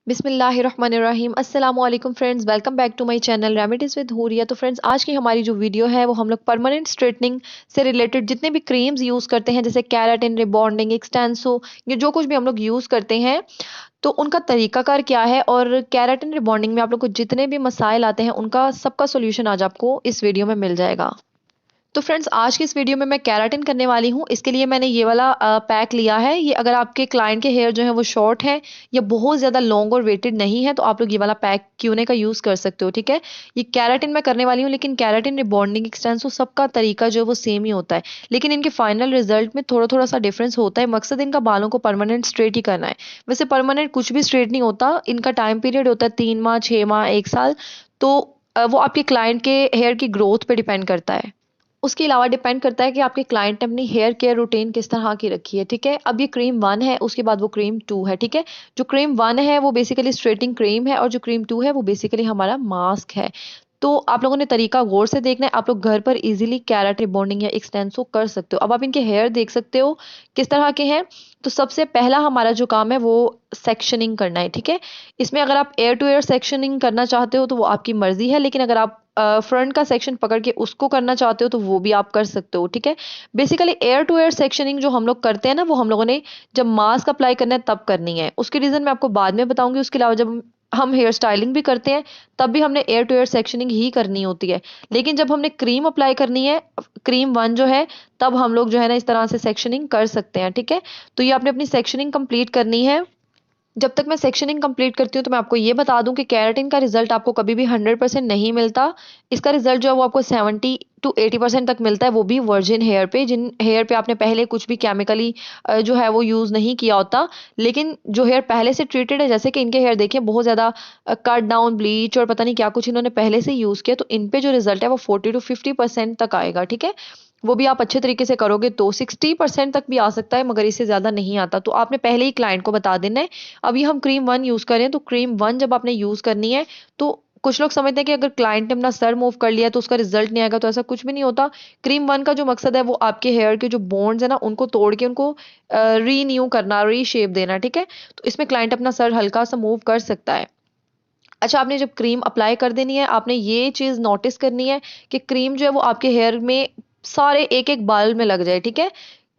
बिस्मिल्लाहिर्रहमानिर्रहीम अस्सलाम वालेकुम friends, welcome back to my channel remedies with Huriya. तो फ्रेंड्स, आज की हमारी जो वीडियो है वो हम लोग परमानेंट स्ट्रेटनिंग से रिलेटेड जितने भी क्रीम्स यूज़ करते हैं, जैसे कैराटिन, रिबॉन्डिंग, एक्सटेंसो, ये जो कुछ भी हम लोग यूज़ करते हैं, तो उनका तरीकाकार क्या है और कैराटिन रिबॉन्डिंग में आप लोग को जितने भी मसाइल आते हैं उनका सबका सोल्यूशन आज आपको इस वीडियो में मिल जाएगा। तो फ्रेंड्स, आज की इस वीडियो में मैं केराटिन करने वाली हूँ। इसके लिए मैंने ये वाला पैक लिया है। ये अगर आपके क्लाइंट के हेयर जो है वो शॉर्ट है या बहुत ज़्यादा लॉन्ग और वेटेड नहीं है, तो आप लोग ये वाला पैक क्यूने का यूज़ कर सकते हो। ठीक है, ये केराटिन मैं करने वाली हूँ, लेकिन केराटिन रिबॉन्डिंग एक्सटेंसो सबका तरीका जो है वो सेम ही होता है, लेकिन इनके फाइनल रिजल्ट में थोड़ा थोड़ा सा डिफरेंस होता है। मकसद इनका बालों को परमानेंट स्ट्रेट ही करना है। वैसे परमानेंट कुछ भी स्ट्रेट नहीं होता, इनका टाइम पीरियड होता है 3 माह, 6 माह, 1 साल। तो वो आपके क्लाइंट के हेयर की ग्रोथ पे डिपेंड करता है। उसके अलावा डिपेंड करता है कि आपके क्लाइंट ने अपनी हेयर केयर रूटीन किस तरह की रखी है। ठीक है, अब ये क्रीम 1 है, उसके बाद वो क्रीम 2 है। ठीक है, जो क्रीम 1 है वो बेसिकली स्ट्रेटिंग क्रीम है, और जो क्रीम 2 है वो बेसिकली हमारा मास्क है। तो आप लोगों ने तरीका गौर से देखना है। आप लोग घर पर इजीली कैराटिन रिबॉन्डिंग या एक्सटेंसो कर सकते हो। अब आप इनके हेयर देख सकते हो किस तरह के हैं। तो सबसे पहला हमारा जो काम है वो सेक्शनिंग करना है। ठीक है, इसमें अगर आप एयर टू एयर सेक्शनिंग करना चाहते हो तो वो आपकी मर्जी है, लेकिन अगर आप फ्रंट का सेक्शन पकड़ के उसको करना चाहते हो तो वो भी आप कर सकते हो। ठीक है, basically air to air sectioning जो हम लोग करते हैं ना, वो हम लोगों ने जब मास्क अप्लाई करना है तब करनी है। उसकी रीजन मैं आपको बाद में बताऊंगी। उसके अलावा जब हम हेयर स्टाइलिंग भी करते हैं तब भी हमने एयर टू एयर सेक्शनिंग ही करनी होती है। लेकिन जब हमने क्रीम अप्लाई करनी है, क्रीम 1 जो है, तब हम लोग जो है ना इस तरह से सेक्शनिंग कर सकते हैं। ठीक है, तो ये आपने अपनी सेक्शनिंग कंप्लीट करनी है। जब तक मैं सेक्शनिंग कंप्लीट करती हूँ तो मैं आपको ये बता दूं कि केराटिन का रिजल्ट आपको कभी भी 100% नहीं मिलता। इसका रिजल्ट जो है वो आपको 70 to 80% तक मिलता है, वो भी वर्जिन हेयर पे, जिन हेयर पे आपने पहले कुछ भी केमिकली जो है वो यूज़ नहीं किया होता। लेकिन जो हेयर पहले से ट्रीटेड है, जैसे कि इनके हेयर देखिए बहुत ज़्यादा कट डाउन, ब्लीच और पता नहीं क्या कुछ इन्होंने पहले से यूज़ किया, तो इन पे जो रिजल्ट है वो 40 to 50% तक आएगा। ठीक है, वो भी आप अच्छे तरीके से करोगे तो 60% तक भी आ सकता है, मगर इससे ज़्यादा नहीं आता। तो आपने पहले ही क्लाइंट को बता देना है। अभी हम क्रीम 1 यूज़ करें, तो क्रीम 1 जब आपने यूज़ करनी है, तो कुछ लोग समझते हैं कि अगर क्लाइंट ने अपना सर मूव कर लिया तो उसका रिजल्ट नहीं आएगा, तो ऐसा कुछ भी नहीं होता। क्रीम 1 का जो मकसद है वो आपके हेयर के जो बॉन्ड्स है ना, उनको तोड़ के उनको रीन्यू करना, रीशेप देना। ठीक है, तो इसमें क्लाइंट अपना सर हल्का सा मूव कर सकता है। अच्छा, आपने जब क्रीम अप्लाई कर देनी है, आपने ये चीज़ नोटिस करनी है कि क्रीम जो है वो आपके हेयर में सारे एक एक बाल में लग जाए। ठीक है,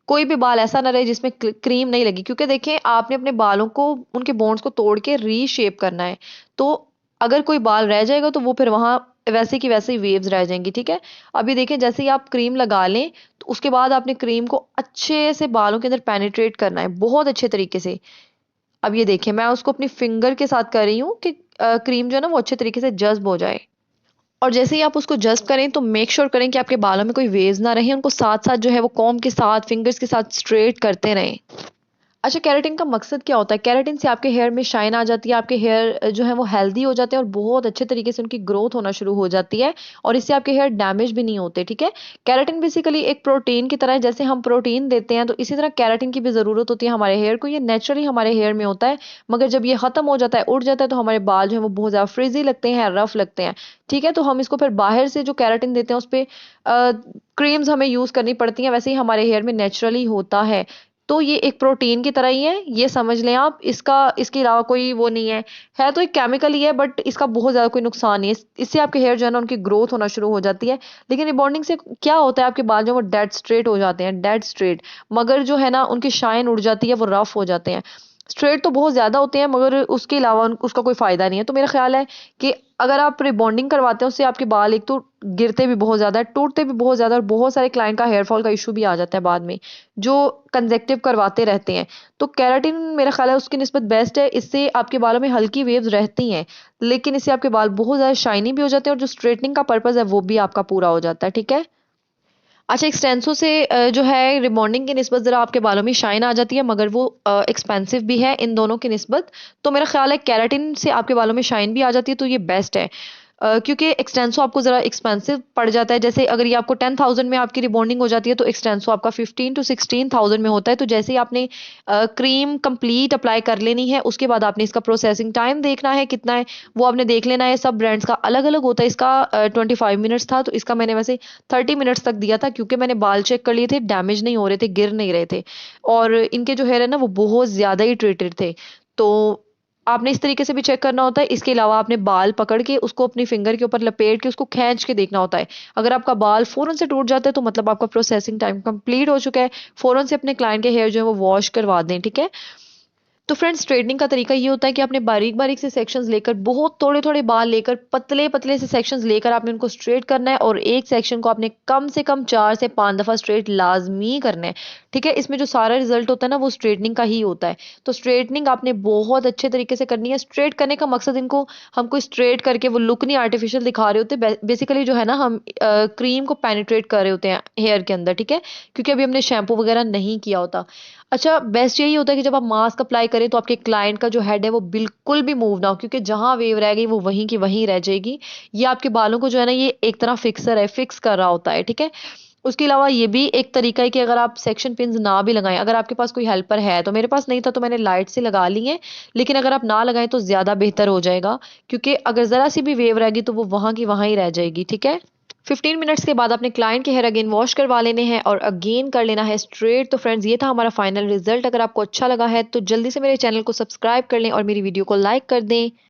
कोई भी बाल ऐसा ना रहे जिसमें क्रीम नहीं लगी, क्योंकि देखें आपने अपने बालों को, उनके बॉन्ड्स को तोड़ के रीशेप करना है। तो अगर कोई बाल रह जाएगा तो वो फिर वहां वैसे की वैसे ही वेव्स रह जाएंगी। ठीक है, अभी देखें जैसे ही आप क्रीम लगा लें तो उसके बाद आपने क्रीम को अच्छे से बालों के अंदर पेनिट्रेट करना है, बहुत अच्छे तरीके से। अब ये देखिए, मैं उसको अपनी फिंगर के साथ कर रही हूँ कि क्रीम जो है ना वो अच्छे तरीके से जज्ब हो जाए। और जैसे ही आप उसको जस्ट करें तो मेक श्योर करें कि आपके बालों में कोई वेव्स ना रहे, उनको साथ साथ जो है वो कॉम्ब के साथ, फिंगर्स के साथ स्ट्रेट करते रहें। अच्छा, केराटिन का मकसद क्या होता है? केराटिन से आपके हेयर में शाइन आ जाती है, आपके हेयर जो है वो हेल्दी हो जाते हैं और बहुत अच्छे तरीके से उनकी ग्रोथ होना शुरू हो जाती है, और इससे आपके हेयर डैमेज भी नहीं होते। ठीक है, केराटिन बेसिकली एक प्रोटीन की तरह है। जैसे हम प्रोटीन देते हैं तो इसी तरह केराटिन की भी ज़रूरत होती है हमारे हेयर को। ये नेचुरली हमारे हेयर में होता है, मगर जब ये ख़त्म हो जाता है, उड़ जाता है, तो हमारे बाल जो है वो बहुत ज़्यादा फ्रिजी लगते हैं, रफ लगते हैं। ठीक है, तो हम इसको फिर बाहर से जो केराटिन देते हैं उस पर क्रीम्स हमें यूज़ करनी पड़ती हैं, वैसे ही हमारे हेयर में नेचुरली होता है। तो ये एक प्रोटीन की तरह ही है, ये समझ लें आप। इसका इसके अलावा कोई वो नहीं है तो एक केमिकल ही है, बट इसका बहुत ज़्यादा कोई नुकसान नहीं है। इससे आपके हेयर जो है ना उनकी ग्रोथ होना शुरू हो जाती है। लेकिन रिबॉन्डिंग से क्या होता है, आपके बाल जो है वो डेड स्ट्रेट हो जाते हैं, डेड स्ट्रेट, मगर जो है ना उनकी शाइन उड़ जाती है, वो रफ हो जाते हैं। स्ट्रेट तो बहुत ज़्यादा होते हैं, मगर उसके अलावा उसका कोई फ़ायदा नहीं है। तो मेरा ख्याल है कि अगर आप रिबॉन्डिंग करवाते हैं उससे आपके बाल एक तो गिरते भी बहुत ज़्यादा है, टूटते भी बहुत ज़्यादा, और बहुत सारे क्लाइंट का हेयर फॉल का इशू भी आ जाता है बाद में, जो कंजेक्टिव करवाते रहते हैं। तो केराटिन मेरा ख्याल है उसकी निस्बत बेस्ट है। इससे आपके बालों में हल्की वेव्स रहती हैं, लेकिन इससे आपके बाल बहुत ज़्यादा शाइनी भी हो जाते हैं, और जो स्ट्रेटनिंग का पर्पज़ है वो भी आपका पूरा हो जाता है। ठीक है, अच्छा, एक्सटेंसो से जो है रिबॉन्डिंग की निस्बत ज़रा आपके बालों में शाइन आ जाती है, मगर वो एक्सपेंसिव भी है इन दोनों की निस्बत। तो मेरा ख्याल है केराटिन से आपके बालों में शाइन भी आ जाती है, तो ये बेस्ट है। क्योंकि एक्सटेंसो आपको ज़रा एक्सपेंसिव पड़ जाता है। जैसे अगर ये आपको 10,000 में आपकी रिबॉन्डिंग हो जाती है, तो एक्सटेंसो आपका 15 to 16,000 में होता है। तो जैसे ही आपने क्रीम कंप्लीट अप्लाई कर लेनी है, उसके बाद आपने इसका प्रोसेसिंग टाइम देखना है कितना है, वो आपने देख लेना है। सब ब्रांड्स का अलग अलग होता है। इसका 25 मिनट्स था, तो इसका मैंने वैसे 30 मिनट्स तक दिया था, क्योंकि मैंने बाल चेक कर लिए थे, डैमेज नहीं हो रहे थे, गिर नहीं रहे थे, और इनके जो हेयर है ना वो बहुत ज़्यादा ही ट्रीटेड थे। तो आपने इस तरीके से भी चेक करना होता है। इसके अलावा आपने बाल पकड़ के उसको अपनी फिंगर के ऊपर लपेट के उसको खींच के देखना होता है। अगर आपका बाल फ़ौरन से टूट जाता है तो मतलब आपका प्रोसेसिंग टाइम कंप्लीट हो चुका है। फ़ौरन से अपने क्लाइंट के हेयर जो है वो वॉश करवा दें, ठीक है? तो फ्रेंड्स स्ट्रेटनिंग का तरीका ये होता है कि आपने बारीक-बारीक से सेक्शंस लेकर बहुत थोड़े-थोड़े बाल लेकर पतले-पतले से सेक्शंस लेकर आपने उनको स्ट्रेट करना है और एक सेक्शन को आपने कम से कम 4 से 5 दफ़ा स्ट्रेट लाज़मी करना है। ठीक है? इसमें जो सारा रिज़ल्ट होता है ना वो स्ट्रेटनिंग का ही होता है। तो स्ट्रेटनिंग आपने बहुत अच्छे तरीके से करनी है। स्ट्रेट करने का मकसद इनको हम कोई स्ट्रेट करके वो लुक नहीं आर्टिफिशियल दिखा रहे होते। बेसिकली जो है ना हम क्रीम को पेनिट्रेट कर रहे होते हैं हेयर के अंदर, ठीक है? क्योंकि अभी हमने शैम्पू वगैरह नहीं किया होता। अच्छा, बेस्ट यही होता है कि जब आप मास्क अप्लाई करें तो आपके क्लाइंट का जो हेड है वो बिल्कुल भी मूव ना हो, क्योंकि जहाँ वेव रह गई वो वहीं की वहीं रह जाएगी। ये आपके बालों को जो है ना ये एक तरह फिक्सर है, फिक्स कर रहा होता है, ठीक है? उसके अलावा ये भी एक तरीका है कि अगर आप सेक्शन पिन्स ना भी लगाएँ, अगर आपके पास कोई हेल्पर है, तो मेरे पास नहीं था तो मैंने लाइट से लगा ली हैं, लेकिन अगर आप ना लगाएँ तो ज़्यादा बेहतर हो जाएगा, क्योंकि अगर ज़रा-सी भी वेव रहेगी तो वो वहाँ की वहाँ ही रह जाएगी, ठीक है? 15 मिनट्स के बाद अपने क्लाइंट के हेयर अगेन वॉश करवा लेने हैं और अगेन कर लेना है स्ट्रेट। तो फ्रेंड्स ये था हमारा फाइनल रिजल्ट। अगर आपको अच्छा लगा है तो जल्दी से मेरे चैनल को सब्सक्राइब कर लें और मेरी वीडियो को लाइक कर दें।